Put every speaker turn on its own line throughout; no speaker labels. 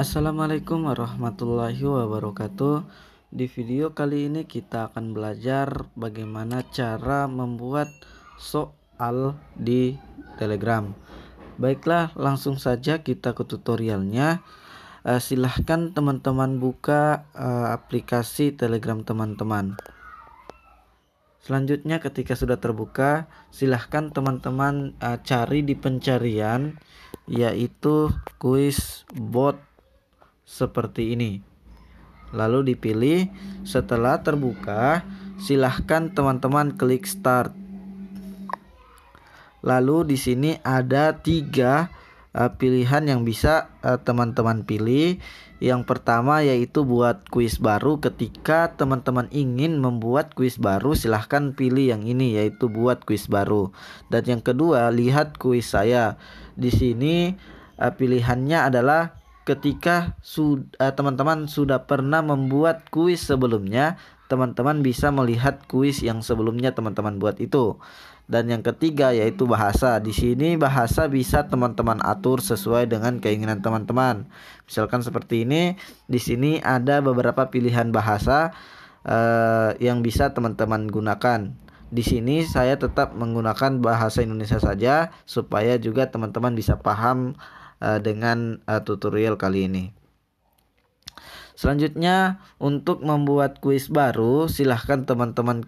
Assalamualaikum warahmatullahi wabarakatuh. Di video kali ini kita akan belajar bagaimana cara membuat soal di Telegram. Baiklah, langsung saja kita ke tutorialnya. Silahkan teman-teman buka aplikasi Telegram teman-teman. Selanjutnya ketika sudah terbuka, silahkan teman-teman cari di pencarian yaitu kuis bot seperti ini. Lalu dipilih. Setelah terbuka, silahkan teman-teman klik start. Lalu di sini ada 3 pilihan yang bisa teman-teman pilih. Yang pertama yaitu buat kuis baru. Ketika teman-teman ingin membuat kuis baru, silahkan pilih yang ini yaitu buat kuis baru. Dan yang kedua, lihat kuis saya. Di sini pilihannya adalah ketika teman-teman sudah pernah membuat kuis sebelumnya, teman-teman bisa melihat kuis yang sebelumnya teman-teman buat itu. Dan yang ketiga yaitu bahasa. Di sini bahasa bisa teman-teman atur sesuai dengan keinginan teman-teman. Misalkan seperti ini. Di sini ada beberapa pilihan bahasa yang bisa teman-teman gunakan. Di sini saya tetap menggunakan bahasa Indonesia saja supaya juga teman-teman bisa paham dengan tutorial kali ini. Selanjutnya, untuk membuat kuis baru, silahkan teman-teman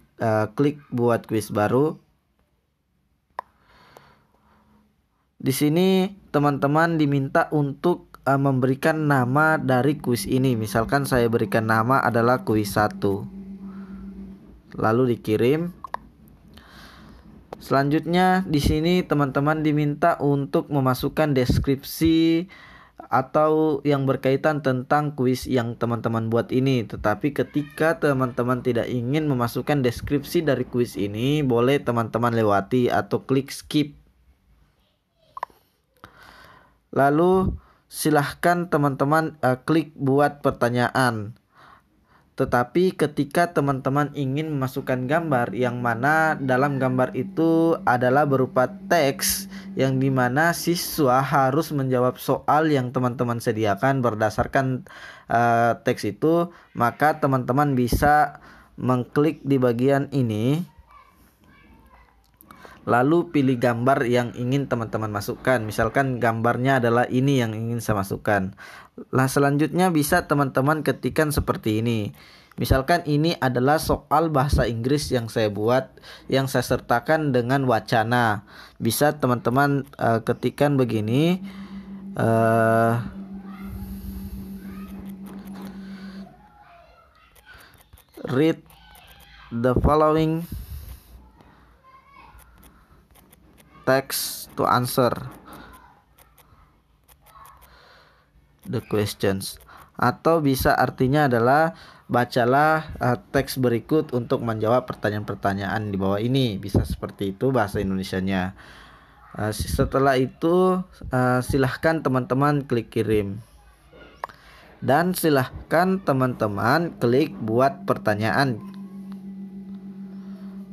klik buat kuis baru. Di sini teman-teman diminta untuk memberikan nama dari kuis ini. Misalkan saya berikan nama adalah kuis 1. Lalu dikirim. Selanjutnya di sini teman-teman diminta untuk memasukkan deskripsi atau yang berkaitan tentang kuis yang teman-teman buat ini. Tetapi ketika teman-teman tidak ingin memasukkan deskripsi dari kuis ini, boleh teman-teman lewati atau klik skip. Lalu silahkan teman-teman klik buat pertanyaan. Tetapi ketika teman-teman ingin memasukkan gambar yang mana dalam gambar itu adalah berupa teks yang dimana siswa harus menjawab soal yang teman-teman sediakan berdasarkan teks itu, maka teman-teman bisa mengklik di bagian ini. Lalu pilih gambar yang ingin teman-teman masukkan. Misalkan gambarnya adalah ini yang ingin saya masukkan. Nah, selanjutnya bisa teman-teman ketikkan seperti ini. Misalkan ini adalah soal bahasa Inggris yang saya buat, yang saya sertakan dengan wacana. Bisa teman-teman ketikkan begini. Read the following text to answer the questions. Atau bisa artinya adalah bacalah teks berikut untuk menjawab pertanyaan-pertanyaan di bawah ini. Bisa seperti itu bahasa Indonesianya. Setelah itu silahkan teman-teman klik kirim. Dan silahkan teman-teman klik buat pertanyaan.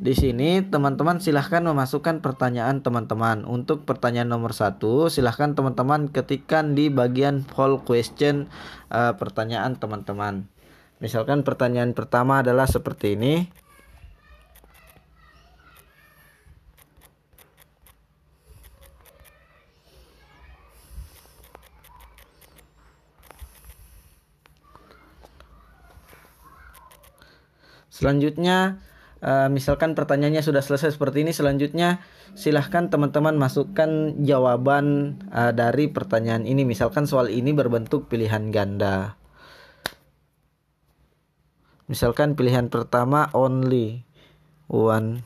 Di sini teman-teman silahkan memasukkan pertanyaan teman-teman. Untuk pertanyaan nomor 1, silahkan teman-teman ketikkan di bagian poll question pertanyaan teman-teman. Misalkan pertanyaan pertama adalah seperti ini. Selanjutnya misalkan pertanyaannya sudah selesai seperti ini. Selanjutnya silahkan teman-teman masukkan jawaban dari pertanyaan ini. Misalkan soal ini berbentuk pilihan ganda. Misalkan pilihan pertama only one.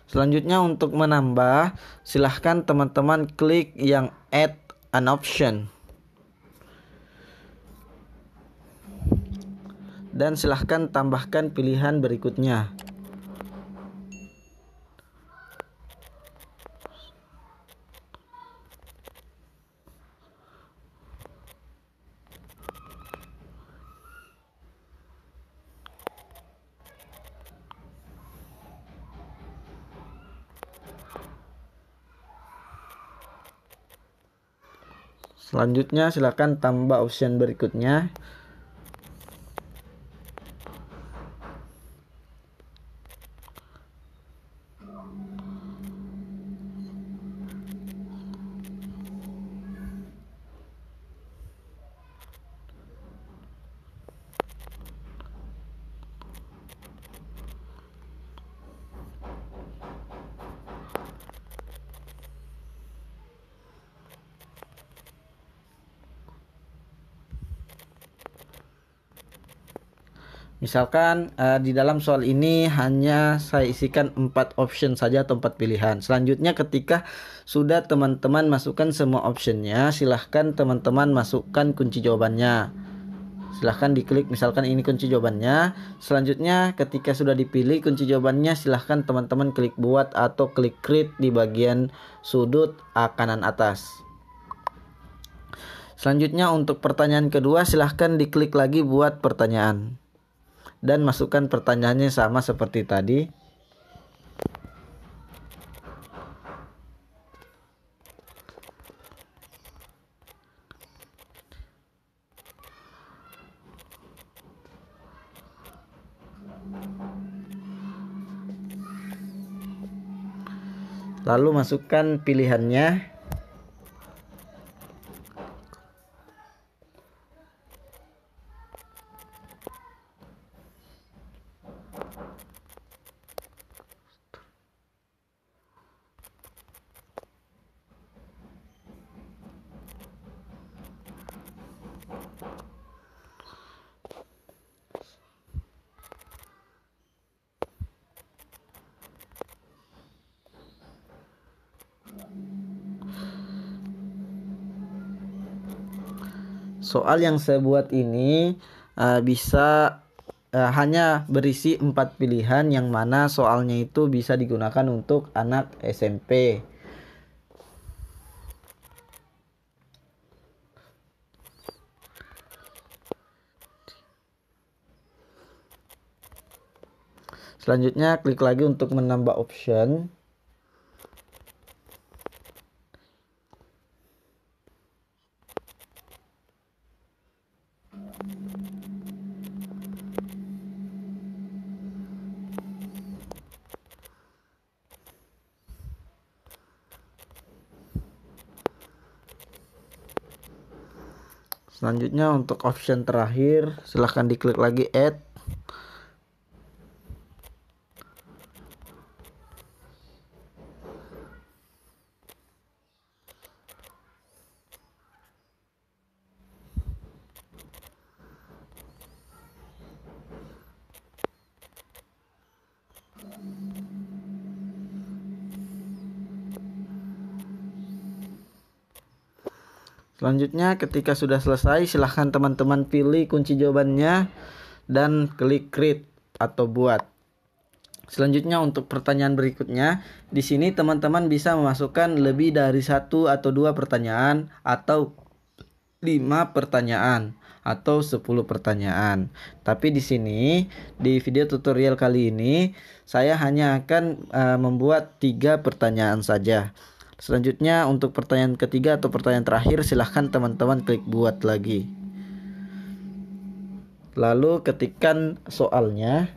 Selanjutnya untuk menambah, silahkan teman-teman klik yang add an option. Dan silahkan tambahkan pilihan berikutnya. Selanjutnya silakan tambah option berikutnya. Misalkan di dalam soal ini hanya saya isikan 4 option saja atau 4 pilihan. Selanjutnya ketika sudah teman-teman masukkan semua optionnya, silahkan teman-teman masukkan kunci jawabannya. Silahkan diklik, misalkan ini kunci jawabannya. Selanjutnya ketika sudah dipilih kunci jawabannya, silahkan teman-teman klik buat atau klik create di bagian sudut kanan atas. Selanjutnya untuk pertanyaan kedua, silahkan diklik lagi buat pertanyaan dan masukkan pertanyaannya sama seperti tadi. Lalu masukkan pilihannya. Soal yang saya buat ini bisa hanya berisi 4 pilihan, yang mana soalnya itu bisa digunakan untuk anak SMP. Selanjutnya klik lagi untuk menambah option. Selanjutnya untuk option terakhir, silahkan diklik lagi add. Selanjutnya ketika sudah selesai, silahkan teman-teman pilih kunci jawabannya dan klik create atau buat. Selanjutnya untuk pertanyaan berikutnya, di sini teman-teman bisa memasukkan lebih dari 1 atau 2 pertanyaan atau 5 pertanyaan atau 10 pertanyaan. Tapi di sini di video tutorial kali ini saya hanya akan membuat 3 pertanyaan saja. Selanjutnya untuk pertanyaan ketiga atau pertanyaan terakhir, silahkan teman-teman klik buat lagi. Lalu ketikkan soalnya.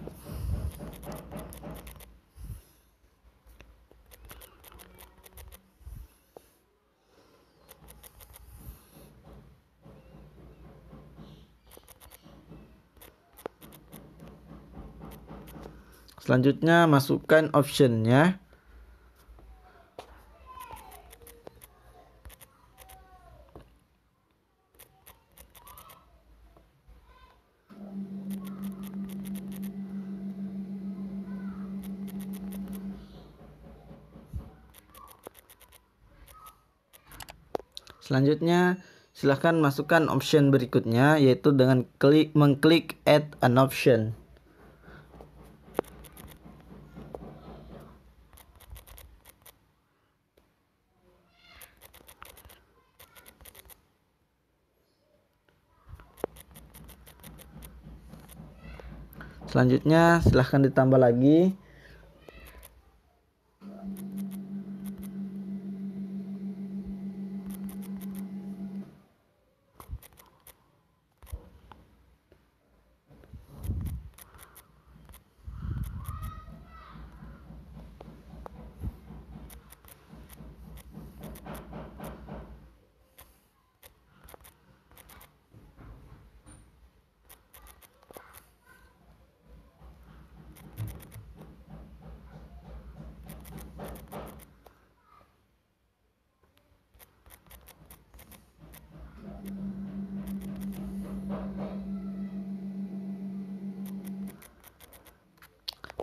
Selanjutnya masukkan optionnya. Selanjutnya silahkan masukkan option berikutnya, yaitu dengan mengklik add an option. Selanjutnya silahkan ditambah lagi.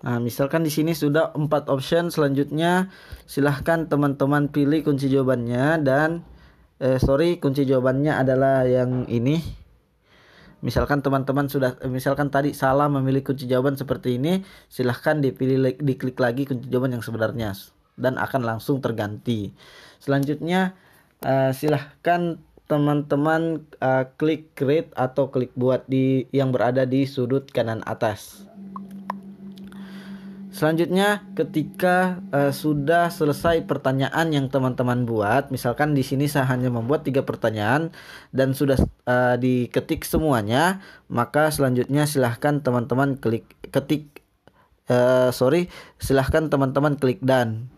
Nah, misalkan di sini sudah 4 option, selanjutnya silahkan teman-teman pilih kunci jawabannya dan kunci jawabannya adalah yang ini. Misalkan teman-teman sudah misalkan tadi salah memilih kunci jawaban seperti ini, silahkan diklik lagi kunci jawaban yang sebenarnya dan akan langsung terganti. Selanjutnya silahkan teman-teman klik create atau klik buat di yang berada di sudut kanan atas. Selanjutnya ketika sudah selesai pertanyaan yang teman-teman buat, misalkan di sini saya hanya membuat 3 pertanyaan dan sudah diketik semuanya, maka selanjutnya silahkan teman-teman silahkan teman-teman klik done.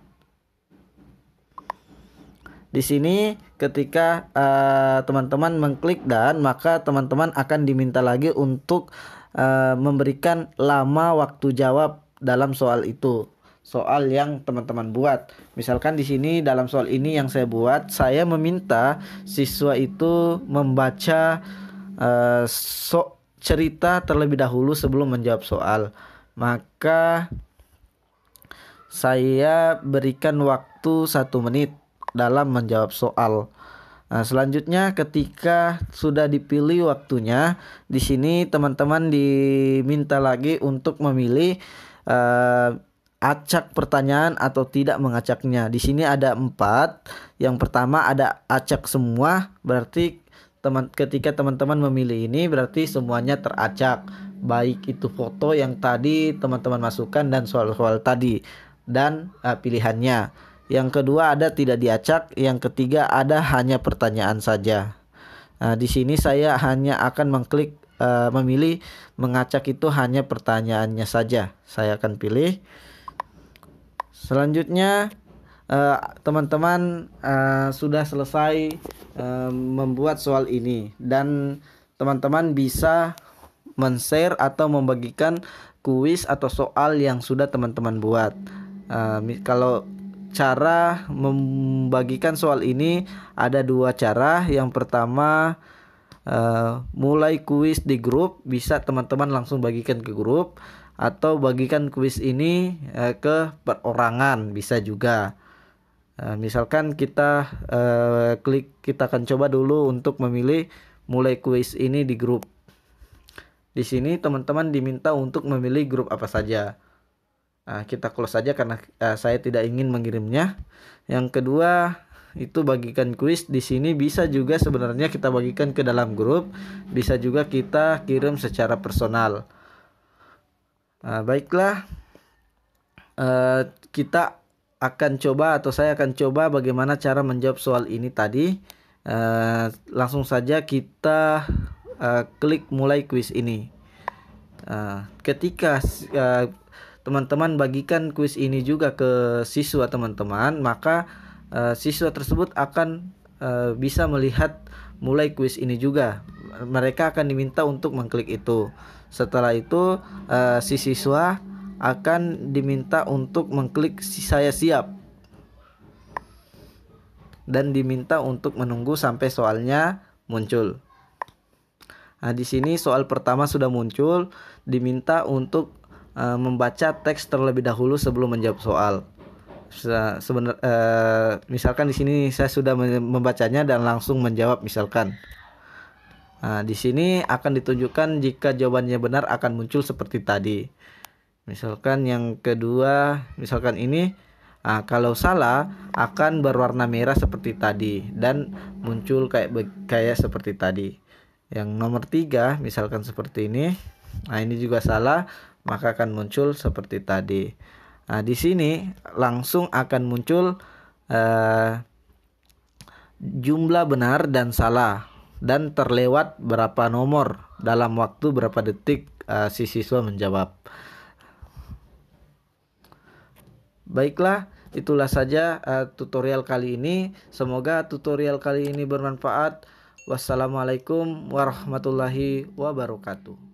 Di sini ketika teman-teman mengklik done, maka teman-teman akan diminta lagi untuk memberikan lama waktu jawab dalam soal itu, soal yang teman-teman buat. Misalkan di sini dalam soal ini yang saya buat, saya meminta siswa itu membaca cerita terlebih dahulu sebelum menjawab soal. Maka saya berikan waktu 1 menit dalam menjawab soal. Nah, selanjutnya ketika sudah dipilih waktunya, di sini teman-teman diminta lagi untuk memilih acak pertanyaan atau tidak mengacaknya. Di sini ada 4. Yang pertama ada acak semua, berarti ketika teman-teman memilih ini berarti semuanya teracak, baik itu foto yang tadi teman-teman masukkan dan soal-soal tadi dan pilihannya. Yang kedua ada tidak diacak, yang ketiga ada hanya pertanyaan saja. Nah, di sini saya hanya akan mengklik memilih mengacak itu hanya pertanyaannya saja. Saya akan pilih. Selanjutnya teman-teman sudah selesai membuat soal ini dan teman-teman bisa men-share atau membagikan kuis atau soal yang sudah teman-teman buat. Kalau cara membagikan soal ini ada 2 cara. Yang pertama mulai kuis di grup, bisa teman-teman langsung bagikan ke grup, atau bagikan kuis ini ke perorangan bisa juga. Misalkan kita akan coba dulu untuk memilih mulai kuis ini di grup. Di sini teman-teman diminta untuk memilih grup apa saja. Kita close saja karena saya tidak ingin mengirimnya. Yang kedua itu bagikan kuis. Di sini bisa juga sebenarnya kita bagikan ke dalam grup, bisa juga kita kirim secara personal. Baiklah, kita akan coba atau saya akan coba bagaimana cara menjawab soal ini tadi. Langsung saja kita klik mulai kuis ini. Ketika teman-teman bagikan kuis ini juga ke siswa teman-teman, maka siswa tersebut akan bisa melihat mulai kuis ini juga. Mereka akan diminta untuk mengklik itu. Setelah itu si siswa akan diminta untuk mengklik saya siap dan diminta untuk menunggu sampai soalnya muncul. Nah, di sini soal pertama sudah muncul, diminta untuk membaca teks terlebih dahulu sebelum menjawab soal. Misalkan di sini saya sudah membacanya dan langsung menjawab misalkan. Nah, di sini akan ditunjukkan jika jawabannya benar akan muncul seperti tadi. Misalkan yang kedua, misalkan ini, kalau salah akan berwarna merah seperti tadi dan muncul kayak seperti tadi. Yang nomor 3, misalkan seperti ini. Nah, ini juga salah, maka akan muncul seperti tadi. Nah, di sini langsung akan muncul jumlah benar dan salah dan terlewat berapa nomor dalam waktu berapa detik si siswa menjawab. Baiklah, itulah saja tutorial kali ini. Semoga tutorial kali ini bermanfaat. Wassalamualaikum warahmatullahi wabarakatuh.